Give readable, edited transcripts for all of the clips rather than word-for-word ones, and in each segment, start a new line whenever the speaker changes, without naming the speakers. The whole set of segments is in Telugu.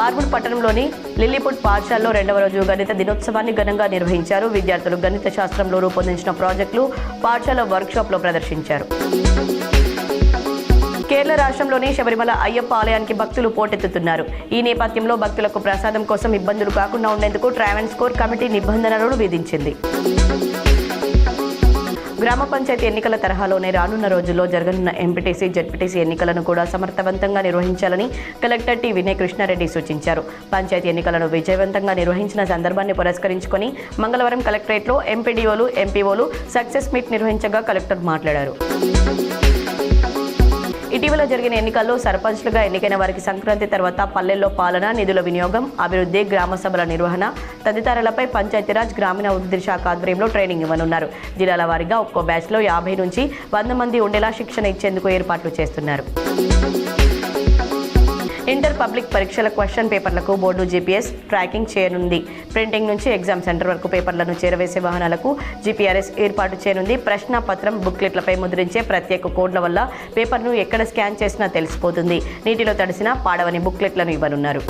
ఆర్మూర్ పట్టణంలోని లిల్లీపుట్ పాఠశాలలో 2వ రోజు గణిత దినోత్సవాన్ని ఘనంగా నిర్వహించారు. విద్యార్థులు గణిత శాస్త్రంలో రూపొందించిన ప్రాజెక్టులు పాఠశాల వర్క్షాప్లో ప్రదర్శించారు. కేరళ రాష్ట్రంలోని శబరిమల అయ్యప్ప ఆలయానికి భక్తులు పోటెత్తుతున్నారు. ఈ నేపథ్యంలో భక్తులకు ప్రసాదం కోసం ఇబ్బందులు కాకుండా ఉండేందుకు ట్రావెన్స్కోర్ కమిటీ నిబంధనలను విధించింది. గ్రామ పంచాయతీ ఎన్నికల తరహాలోనే రానున్న రోజుల్లో జరగనున్న ఎంపీటీసీ, జెడ్పీటీసీ ఎన్నికలను కూడా సమర్థవంతంగా నిర్వహించాలని కలెక్టర్ టి. వినయ్ కృష్ణారెడ్డి సూచించారు. పంచాయతీ ఎన్నికలను విజయవంతంగా నిర్వహించిన సందర్భాన్ని పురస్కరించుకొని మంగళవారం కలెక్టరేట్లో ఎంపీడీఓలు, ఎంపీఓలు సక్సెస్ మీట్ నిర్వహించగా కలెక్టర్ మాట్లాడారు. ఇటీవల జరిగిన ఎన్నికల్లో సర్పంచ్లుగా ఎన్నికైన వారికి సంక్రాంతి తర్వాత పల్లెల్లో పాలన, నిధుల వినియోగం, అభివృద్ధి, గ్రామ సభల నిర్వహణ తదితరాలపై పంచాయతీరాజ్ గ్రామీణాభివృద్ధి శాఖ ఆధ్వర్యంలో ట్రైనింగ్ ఇవ్వనున్నారు. జిల్లాల వారీగా ఒక్కో బ్యాచ్లో 50 నుంచి 100 మంది ఉండేలా శిక్షణ ఇచ్చేందుకు ఏర్పాట్లు చేస్తున్నారు. ఇంటర్ పబ్లిక్ పరీక్షల క్వశ్చన్ పేపర్లకు బోర్డు జీపీఎస్ ట్రాకింగ్ చేయనుంది. ప్రింటింగ్ నుంచి ఎగ్జామ్ సెంటర్ వరకు పేపర్లను చేరవేసే వాహనాలకు జీపీఆర్ఎస్ ఏర్పాటు చేయనుంది. ప్రశ్న పత్రం, బుక్లెట్లపై ముద్రించే ప్రత్యేక కోడ్ల వల్ల పేపర్ను ఎక్కడ స్కాన్ చేసినా తెలిసిపోతుంది. నీటిలో తడిసిన పాడవని బుక్లెట్లను ఇవ్వనున్నారు.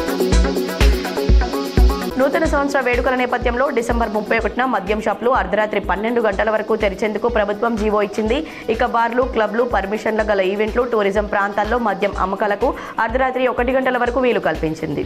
నూతన సంవత్సర వేడుకల నేపథ్యంలో డిసెంబర్ 31న మద్యం షాపులు అర్ధరాత్రి 12 గంటల వరకు తెరిచేందుకు ప్రభుత్వం జీవో ఇచ్చింది. ఇక బార్లు, క్లబ్లు, పర్మిషన్ల గల ఈవెంట్లు, టూరిజం ప్రాంతాల్లో మద్యం అమ్మకాలకు అర్ధరాత్రి 1 గంటల వరకు వీలు కల్పించింది.